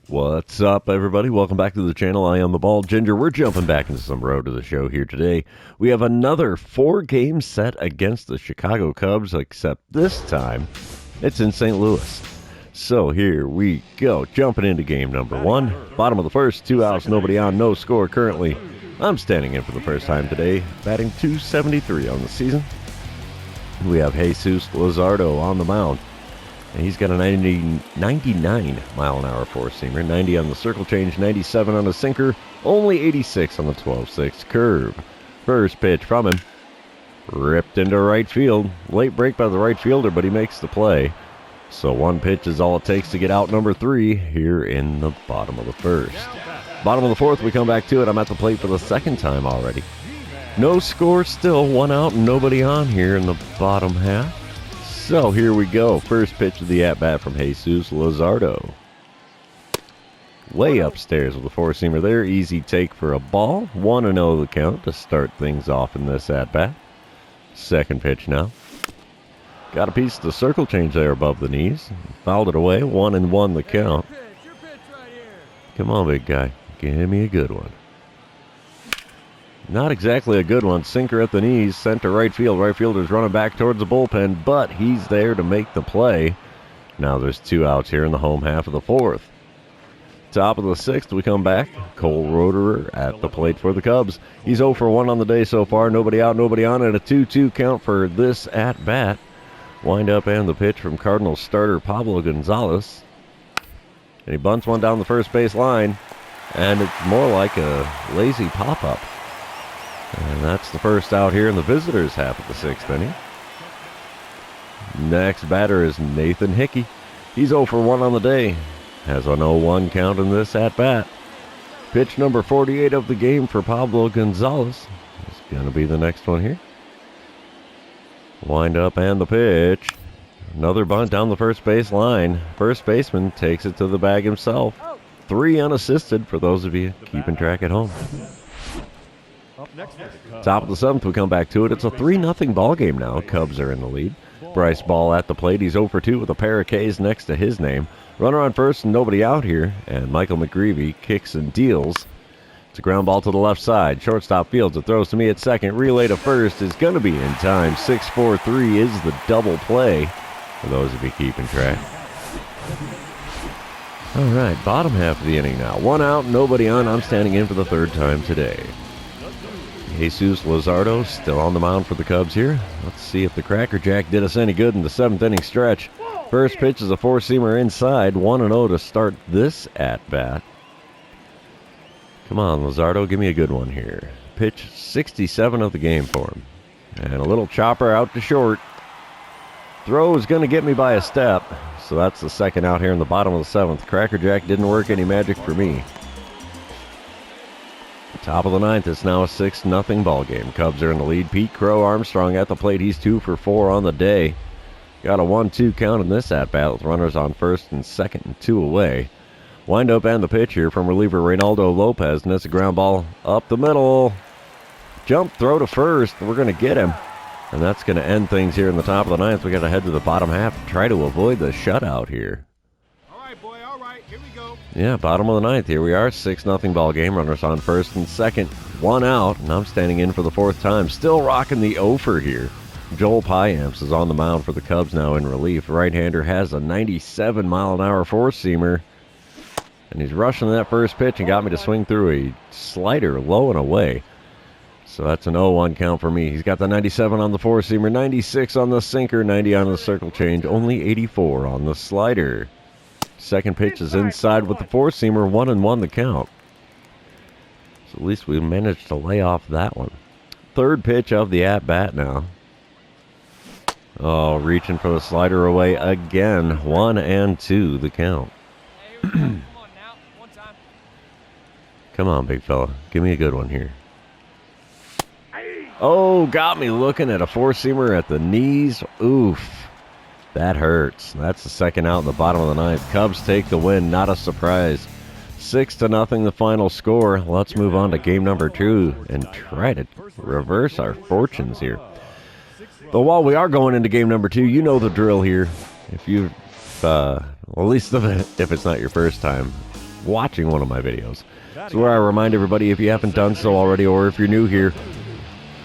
What's up, everybody? Welcome back to the channel. I am the Bald Ginger. We're jumping back into some road to the show here today. We have another 4-game set against the Chicago Cubs, except this time it's in St. Louis. So here we go. Jumping into game number 1. Bottom of the first, 2 outs, nobody on, no score currently. I'm standing in for the first time today, batting .273 on the season. We have Jesus Luzardo on the mound. And he's got a 99-mile-an-hour four-seamer, 90 on the circle change, 97 on the sinker, only 86 on the 12-6 curve. First pitch from him, ripped into right field. Late break by the right fielder, but he makes the play. So one pitch is all it takes to get out number 3 here in the bottom of the first. Bottom of the fourth, we come back to it. I'm at the plate for the second time already. No score still, 1 out, nobody on here in the bottom half. So here we go. First pitch of the at-bat from Jesus Luzardo. Way upstairs with the four-seamer there. Easy take for a ball. 1-0 the count to start things off in this at-bat. Second pitch now. Got a piece of the circle change there above the knees. Fouled it away. 1-1 the count. Come on, big guy. Give me a good one. Not exactly a good one. Sinker at the knees, sent to right field. Right fielder's running back towards the bullpen, but he's there to make the play. Now there's 2 outs here in the home half of the fourth. Top of the sixth, we come back. Cole Roederer at the plate for the Cubs. He's 0 for 1 on the day so far. Nobody out, nobody on, and a 2-2 count for this at-bat. Wind up and the pitch from Cardinals starter Pablo Gonzalez. And he bunts one down the first base line, and it's more like a lazy pop-up. And that's the first out here in the visitors' half of the sixth inning. Next batter is Nathan Hickey. He's 0 for 1 on the day. Has an 0-1 count in this at-bat. Pitch number 48 of the game for Pablo Gonzalez. It's going to be the next one here. Wind up and the pitch. Another bunt down the first base line. First baseman takes it to the bag himself. 3 unassisted for those of you keeping track at home. Top of the seventh, we come back to it. It's a 3-0 ball game now. Cubs are in the lead. Bryce Ball at the plate. He's 0 for 2 with a pair of Ks next to his name. Runner on first and nobody out here. And Michael McGreevy kicks and deals. It's a ground ball to the left side. Shortstop fields it. Throws to me at second. Relay to first is going to be in time. 6-4-3 is the double play for those of you keeping track. All right, bottom half of the inning now. 1 out, nobody on. I'm standing in for the third time today. Jesus Luzardo still on the mound for the Cubs here. Let's see if the Cracker Jack did us any good in the 7th inning stretch. First pitch is a four-seamer inside. 1-0 to start this at-bat. Come on, Luzardo, give me a good one here. Pitch 67 of the game for him. And a little chopper out to short. Throw is going to get me by a step. So that's the second out here in the bottom of the 7th. Cracker Jack didn't work any magic for me. Top of the 9th, it's now a 6-0 ball game. Cubs are in the lead. Pete Crow Armstrong at the plate. He's 2 for 4 on the day. Got a 1-2 count in this at-bat with runners on first and second and 2 away. Wind up and the pitch here from reliever Reynaldo Lopez, and it's a ground ball up the middle. Jump throw to first. We're going to get him. And that's going to end things here in the top of the 9th. We got to head to the bottom half and try to avoid the shutout here. Yeah, bottom of the 9th. Here we are. 6-0 ball game. Runners on first and second. 1 out, and I'm standing in for the 4th time. Still rocking the over here. Joel Payamps is on the mound for the Cubs now in relief. Right-hander has a 97-mile-an-hour four-seamer. And he's rushing that first pitch and got me to swing through a slider low and away. So that's an 0-1 count for me. He's got the 97 on the four-seamer, 96 on the sinker, 90 on the circle change, only 84 on the slider. Second pitch is inside with the four-seamer, 1-1 the count. So at least we managed to lay off that one. Third pitch of the at-bat now. Oh, reaching for the slider away again. 1-2 the count. Come on, big fella. Give me a good one here. Oh, got me looking at a four-seamer at the knees. Oof. That hurts. That's the second out in the bottom of the 9th. Cubs take the win. Not a surprise. 6-0 the final score. Let's move on to game number 2 and try to reverse our fortunes here. But while we are going into game number 2, you know the drill here. If you, well, at least if it's not your first time, watching one of my videos. It's where I remind everybody, if you haven't done so already, or if you're new here,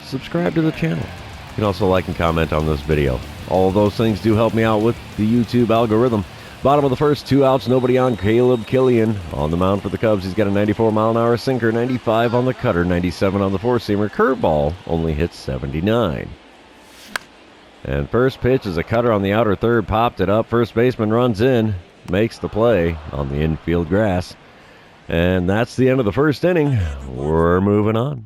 subscribe to the channel. You can also like and comment on this video. All of those things do help me out with the YouTube algorithm. Bottom of the first, 2 outs, nobody on. Caleb Killian on the mound for the Cubs. He's got a 94-mile-an-hour sinker, 95 on the cutter, 97 on the four-seamer. Curveball only hits 79. And first pitch is a cutter on the outer third, popped it up. First baseman runs in, makes the play on the infield grass. And that's the end of the first inning. We're moving on.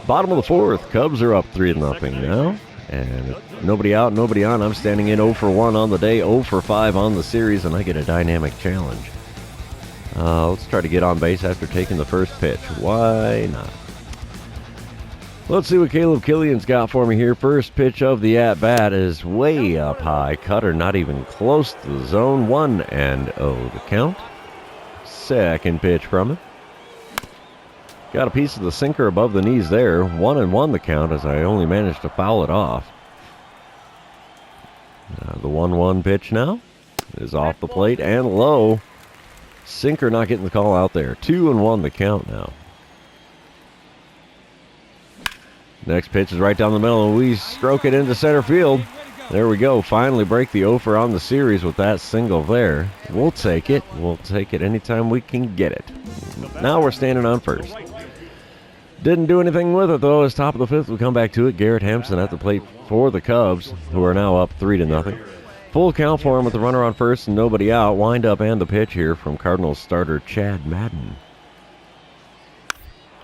Bottom of the fourth, Cubs are up 3-0 now. And nobody out, nobody on. I'm standing in 0 for 1 on the day, 0 for 5 on the series, and I get a dynamic challenge. Let's try to get on base after taking the first pitch. Why not? Let's see what Caleb Killian's got for me here. First pitch of the at-bat is way up high. Cutter not even close to the zone. 1-0 the count. Second pitch from him. Got a piece of the sinker above the knees there. 1-1 the count, as I only managed to foul it off. The 1-1 pitch now is off the plate and low. Sinker not getting the call out there. 2-1 the count now. Next pitch is right down the middle, and we stroke it into center field. There we go. Finally break the over on the series with that single there. We'll take it. We'll take it anytime we can get it. Now we're standing on first. Didn't do anything with it, though. As top of the fifth, we come back to it. Garrett Hampson at the plate for the Cubs, who are now up 3-0. Full count for him with the runner on first and nobody out. Wind up and the pitch here from Cardinals starter Chad Madden.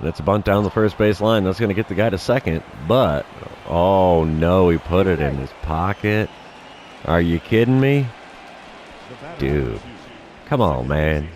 That's a bunt down the first base line. That's going to get the guy to second, but, oh no, he put it in his pocket. Are you kidding me? Dude, come on, man.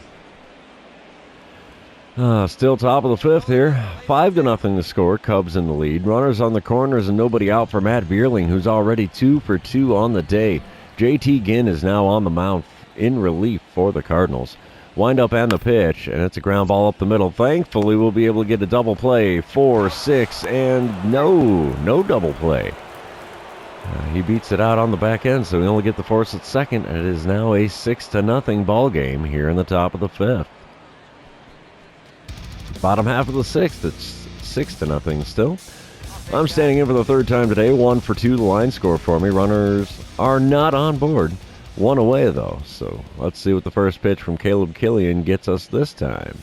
Still top of the fifth here. 5-0 the score. Cubs in the lead. Runners on the corners and nobody out for Matt Bierling, who's already 2 for 2 on the day. JT Ginn is now on the mound in relief for the Cardinals. Wind up and the pitch, and it's a ground ball up the middle. Thankfully, we'll be able to get a double play. 4-6, and no double play. He beats it out on the back end, so we only get the force at second, and it is now a 6-0 ball game here in the top of the fifth. Bottom half of the sixth, it's 6-0 still. I'm standing in for the third time today. 1 for 2 the line score for me. Runners are not on board. 1 away, though. So let's see what the first pitch from Caleb Killian gets us this time.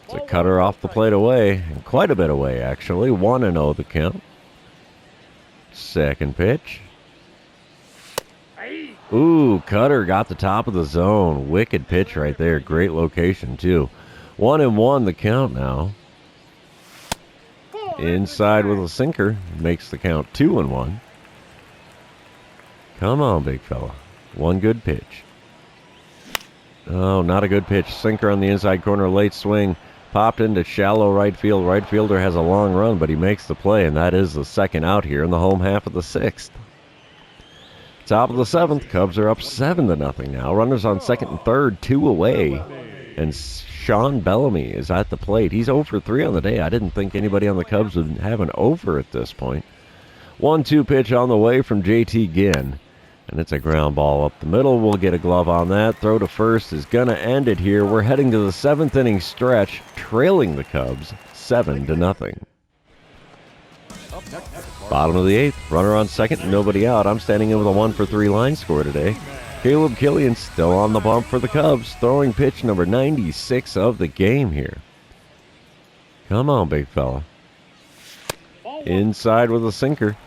It's a cutter off the plate away, and quite a bit away, actually. 1-0 the count. Second pitch. Ooh, cutter got the top of the zone. Wicked pitch right there. Great location, too. 1-1 the count now. Inside with a sinker. Makes the count 2-1. Come on, big fella. One good pitch. Oh, not a good pitch. Sinker on the inside corner. Late swing. Popped into shallow right field. Right fielder has a long run, but he makes the play, and that is the second out here in the home half of the sixth. Top of the seventh. Cubs are up 7-0 now. Runners on second and third. 2 away. And Sean Bellamy is at the plate. He's 0 for 3 on the day. I didn't think anybody on the Cubs would have an over at this point. 1-2 pitch on the way from JT Ginn. And it's a ground ball up the middle. We'll get a glove on that. Throw to first is going to end it here. We're heading to the 7th inning stretch, trailing the Cubs 7-0. Bottom of the 8th. Runner on second, nobody out. I'm standing in with a 1 for 3 line score today. Caleb Killian still on the bump for the Cubs, throwing pitch number 96 of the game here. Come on, big fella. Inside with a sinker.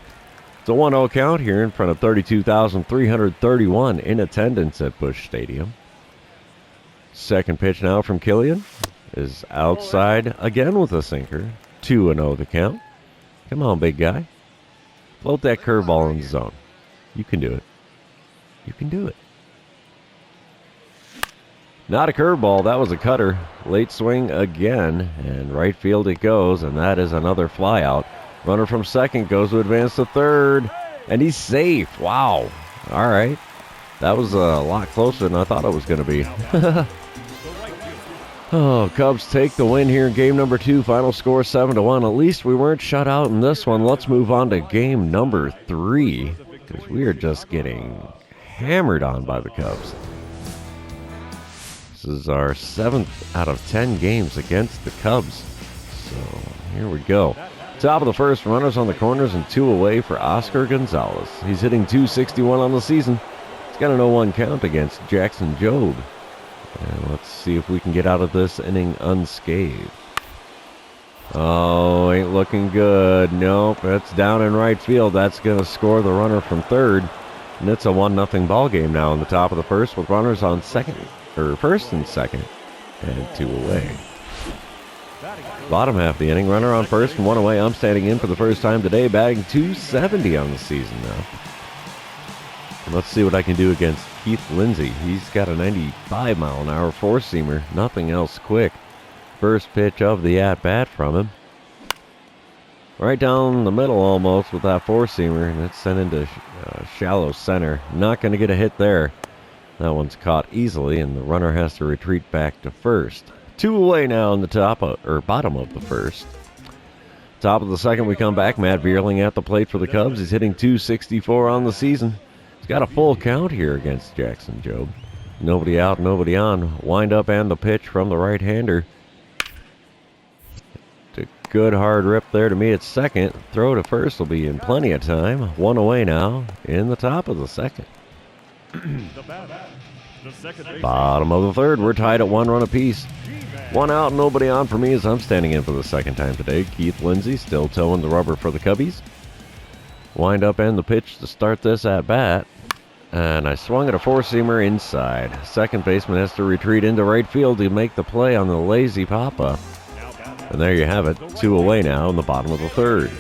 It's a 1-0 count here in front of 32,331 in attendance at Busch Stadium. Second pitch now from Killian is outside again with a sinker. 2-0 the count. Come on, big guy. Float that curveball in the zone. You can do it. You can do it. Not a curveball, that was a cutter. Late swing again, and right field it goes, and that is another flyout. Runner from second goes to advance to third, and he's safe. Wow. All right. That was a lot closer than I thought it was going to be. Oh, Cubs take the win here in game number 2. Final score 7-1. At least we weren't shut out in this one. Let's move on to game number 3, because we are just getting hammered on by the Cubs. This is our 7th out of 10 games against the Cubs. So here we go. Top of the first, runners on the corners and 2 away for Oscar Gonzalez. He's hitting .261 on the season. He's got an 0-1 count against Jackson Jobe. And let's see if we can get out of this inning unscathed. Oh, ain't looking good. Nope, that's down in right field. That's going to score the runner from third. And it's a 1-0 ball game now in the top of the first with runners on first and second, and 2 away. Bottom half of the inning, runner on first and 1 away. I'm standing in for the first time today, batting .270 on the season now. And let's see what I can do against Keith Lindsay. He's got a 95-mile-an-hour four-seamer, nothing else quick. First pitch of the at-bat from him. Right down the middle almost with that four-seamer, and it's sent into shallow center. Not going to get a hit there. That one's caught easily, and the runner has to retreat back to first. 2 away now in the bottom of the first. Top of the second, we come back. Matt Vierling at the plate for the Cubs. He's hitting .264 on the season. He's got a full count here against Jackson Jobe. Nobody out, nobody on. Wind up and the pitch from the right-hander. Good hard rip there to me at second. Throw to first will be in plenty of time. 1 away now in the top of the second. Bottom of the third, we're tied at 1 run apiece. 1 out, nobody on for me as I'm standing in for the second time today. Keith Lindsay still towing the rubber for the Cubbies. Wind up and the pitch to start this at bat. And I swung at a four-seamer inside. Second baseman has to retreat into right field to make the play on the lazy pop-up. And there you have it, 2 away now in the bottom of the third.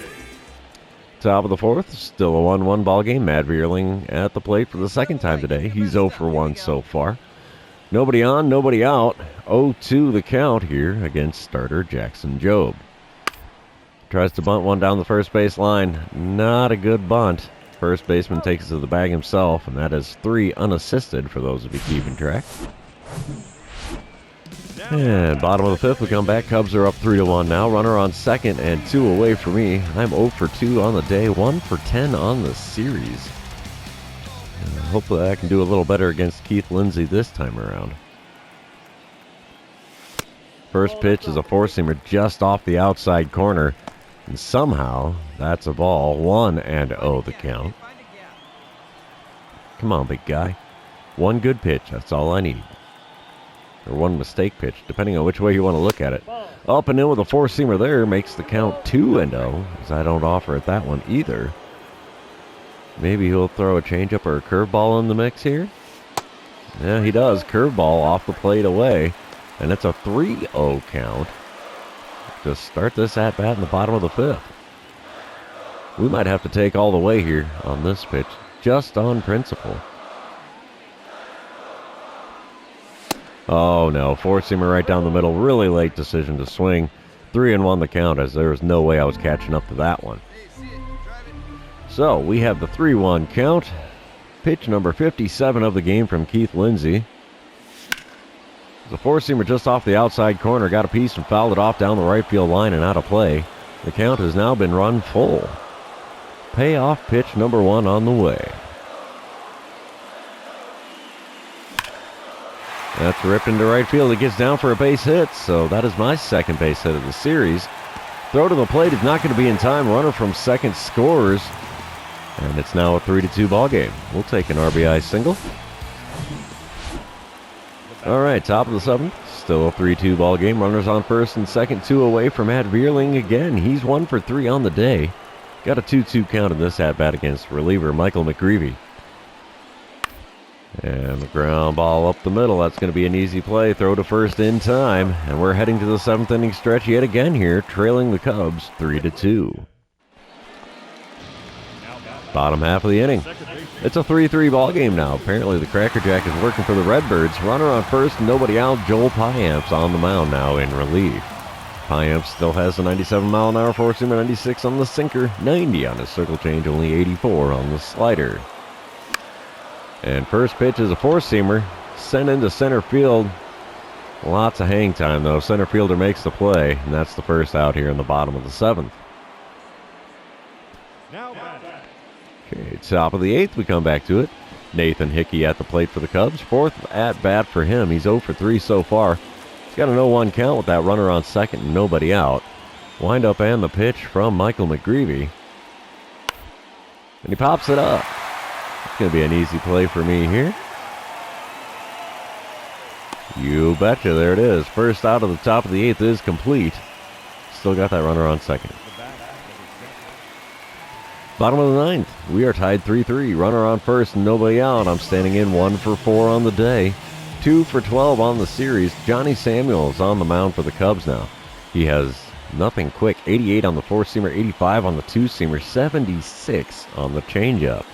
Top of the fourth, still a 1-1 ball game. Matt Vierling at the plate for the second time today. He's 0 for 1 so far. Nobody on, nobody out. 0-2 the count here against starter Jackson Jobe. Tries to bunt one down the first base line. Not a good bunt. First baseman takes it to the bag himself, and that is 3 unassisted for those of you keeping track. And bottom of the fifth, we come back. Cubs are up 3-1 now. Runner on second and 2 away for me. I'm 0 for 2 on the day, 1 for 10 on the series. Hopefully I can do a little better against Keith Lindsay this time around. First pitch is a four-seamer just off the outside corner. And somehow, that's a ball. 1-0 the count. Come on, big guy. 1 good pitch, that's all I need. Or 1 mistake pitch, depending on which way you want to look at it. Up and in with a four-seamer there makes the count 2-0, as I don't offer at that one either. Maybe he'll throw a changeup or a curveball in the mix here. Yeah, he does. Curveball off the plate away, and it's a 3-0 count. Just start this at-bat in the bottom of the fifth. We might have to take all the way here on this pitch, just on principle. Oh no, four-seamer right down the middle. Really late decision to swing. 3-1 the count, as there was no way I was catching up to that one. So we have the 3-1 count. Pitch number 57 of the game from Keith Lindsay. The four-seamer just off the outside corner, got a piece and fouled it off down the right field line and out of play. The count has now been run full. Payoff pitch number 1 on the way. That's ripped into right field. It gets down for a base hit, so that is my second base hit of the series. Throw to the plate is not going to be in time. Runner from second scores, and it's now a 3-2 ball game. We'll take an RBI single. All right, top of the seventh. Still a 3-2 ball game. Runners on first and second, 2 away from Matt Vierling again. He's 1 for 3 on the day. Got a 2-2 count in this at-bat against reliever Michael McGreevy. And the ground ball up the middle. That's going to be an easy play. Throw to first in time. And we're heading to the 7th inning stretch yet again here, trailing the Cubs 3-2. Bottom half of the inning. It's a 3-3 ball game now. Apparently the Cracker Jack is working for the Redbirds. Runner on first, nobody out. Joel Payamps on the mound now in relief. Payamps still has a 97-mile-an-hour four-seamer, 96 on the sinker, 90 on his circle change, only 84 on the slider. And first pitch is a four-seamer, sent into center field. Lots of hang time, though. Center fielder makes the play, and that's the first out here in the bottom of the 7th. Okay, top of the 8th, we come back to it. Nathan Hickey at the plate for the Cubs. Fourth at bat for him. He's 0 for 3 so far. He's got a 0-1 count with that runner on second and nobody out. Wind up and the pitch from Michael McGreevy. And he pops it up. It's going to be an easy play for me here. You betcha, there it is. First out of the top of the 8th is complete. Still got that runner on second. Bottom of the 9th, we are tied 3-3. Runner on first and nobody out. I'm standing in 1 for 4 on the day. 2 for 12 on the series. Johnny Samuels on the mound for the Cubs now. He has nothing quick. 88 on the 4-seamer, 85 on the 2-seamer, 76 on the changeup.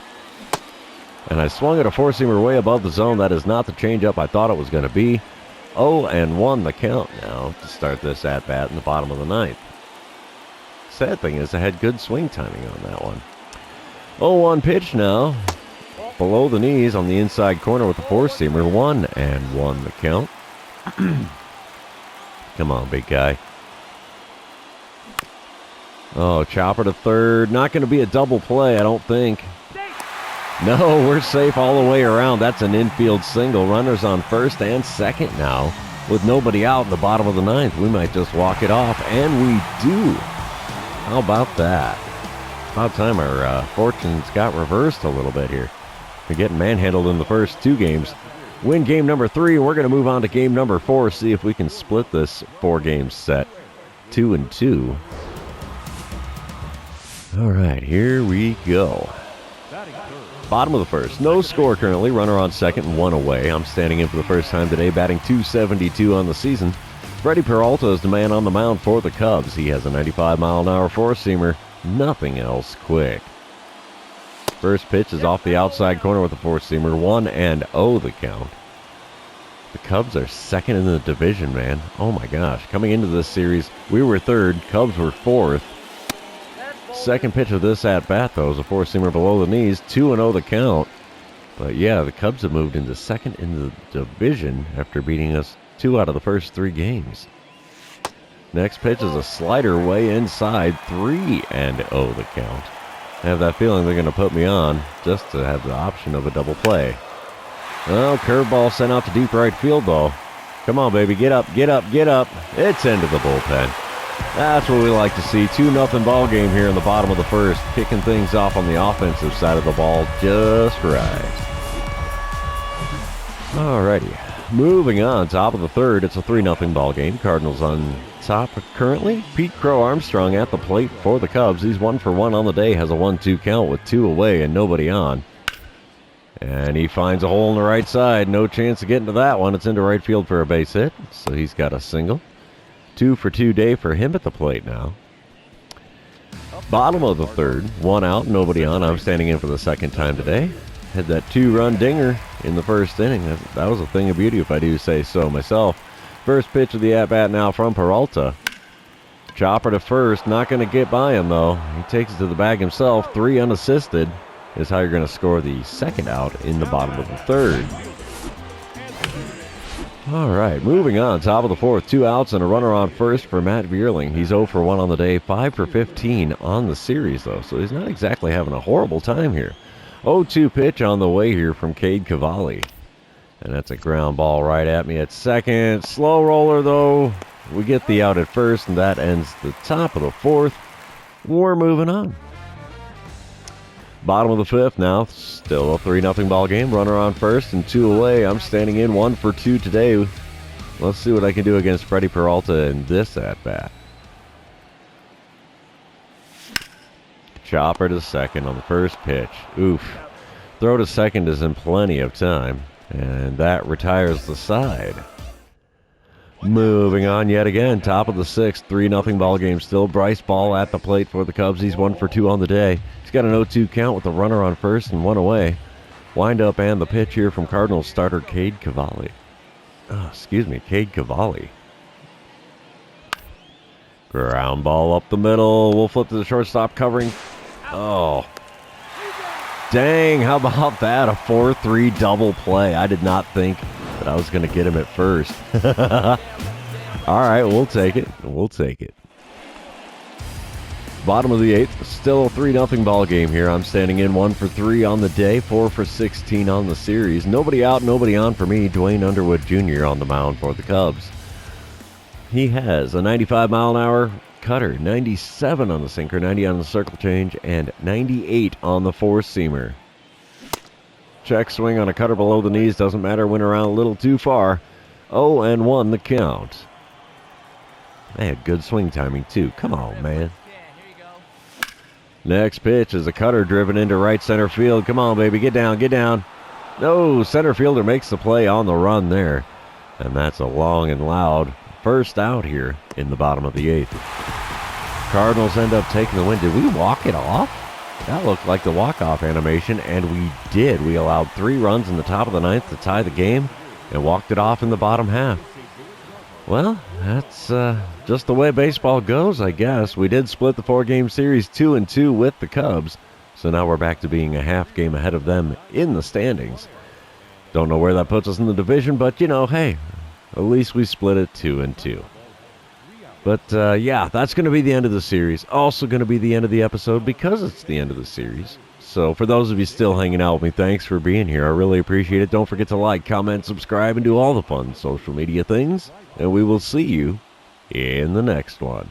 And I swung at a 4-seamer way above the zone. That is not the changeup I thought it was going to be. 0-1 the count now to start this at-bat in the bottom of the 9th. Sad thing is I had good swing timing on that one. 0-1 pitch now. Below the knees on the inside corner with the 4-seamer. 1-1 the count. Come on, big guy. Oh, chopper to third. Not going to be a double play, I don't think. No, we're safe all the way around. That's an infield single. Runners on first and second now. With nobody out in the bottom of the 9th. We might just walk it off, and we do. How about that? About time our fortunes got reversed a little bit here. We're getting manhandled in the first 2 games. Win game number 3. We're going to move on to game number 4. See if we can split this 4-game set. 2-2. All right, here we go. Bottom of the first. No score currently. Runner on second and 1 away. I'm standing in for the first time today, batting .272 on the season. Freddie Peralta is the man on the mound for the Cubs. He has a 95-mile-an-hour 4-seamer. Nothing else quick. First pitch is off the outside corner with the 4-seamer. 1-0 the count. The Cubs are second in the division, man. Oh my gosh. Coming into this series, we were third. Cubs were fourth. Second pitch of this at-bat, though, is a 4-seamer below the knees. 2-0 the count. But yeah, the Cubs have moved into second in the division after beating us 2 out of the first 3 games. Next pitch is a slider way inside. 3-0 the count. I have that feeling they're going to put me on just to have the option of a double play. Well, curveball sent out to deep right field, though. Come on, baby. Get up, get up, get up. It's into the bullpen. That's what we like to see. 2-0 ball game here in the bottom of the first. Kicking things off on the offensive side of the ball just right. Alrighty. Moving on, top of the third. It's a 3-0 ball game. Cardinals on top currently. Pete Crow Armstrong at the plate for the Cubs. He's 1 for 1 on the day. Has a 1-2 count with 2 away and nobody on. And he finds a hole in the right side. No chance of getting to that one. It's into right field for a base hit. So he's got a single. 2 for 2 day for him at the plate now. Bottom of the third. 1 out, nobody on. I'm standing in for the second time today. Had that 2-run dinger in the first inning. That was a thing of beauty if I do say so myself. First pitch of the at-bat now from Peralta. Chopper to first. Not going to get by him, though. He takes it to the bag himself. 3 unassisted is how you're going to score the second out in the bottom of the third. All right, moving on. Top of the fourth. 2 outs and a runner on first for Matt Vierling. He's 0 for 1 on the day. 5 for 15 on the series, though. So he's not exactly having a horrible time here. 0-2 pitch on the way here from Cade Cavalli. And that's a ground ball right at me at second. Slow roller, though. We get the out at first, and that ends the top of the fourth. We're moving on. Bottom of the fifth now. Still a 3-0 ball game. Runner on first and 2 away. I'm standing in 1 for 2 today. Let's see what I can do against Freddie Peralta in this at-bat. Chopper to second on the first pitch. Oof. Throw to second is in plenty of time. And that retires the side. Moving on yet again. Top of the sixth. 3-0 ball game still. Bryce Ball at the plate for the Cubs. He's 1 for 2 on the day. He's got an 0-2 count with a runner on first and 1 away. Wind up and the pitch here from Cardinals starter Cade Cavalli. Cade Cavalli. Ground ball up the middle. We'll flip to the shortstop covering. Oh. Dang, how about that? A 4-3 double play. I did not think that I was going to get him at first. All right, we'll take it. We'll take it. Bottom of the 8th, still a 3-0 ball game here. I'm standing in 1 for 3 on the day, 4 for 16 on the series. Nobody out, nobody on for me. Dwayne Underwood Jr. on the mound for the Cubs. He has a 95-mile-an-hour cutter, 97 on the sinker, 90 on the circle change, and 98 on the four-seamer. Check swing on a cutter below the knees. Doesn't matter, went around a little too far. 0-1 the count. They had good swing timing, too. Come on, man. Next pitch is a cutter driven into right center field. Come on, baby. Get down, get down. No, center fielder makes the play on the run there. And that's a long and loud first out here in the bottom of the 8th. Cardinals end up taking the win. Did we walk it off? That looked like the walk-off animation, and we did. We allowed 3 runs in the top of the 9th to tie the game and walked it off in the bottom half. Well, that's just the way baseball goes, I guess. We did split the 4-game series 2-2 with the Cubs, so now we're back to being a half game ahead of them in the standings. Don't know where that puts us in the division, but, you know, hey, at least we split it 2-2. But, yeah, that's going to be the end of the series. Also going to be the end of the episode because it's the end of the series. So for those of you still hanging out with me, thanks for being here. I really appreciate it. Don't forget to like, comment, subscribe, and do all the fun social media things. And we will see you in the next one.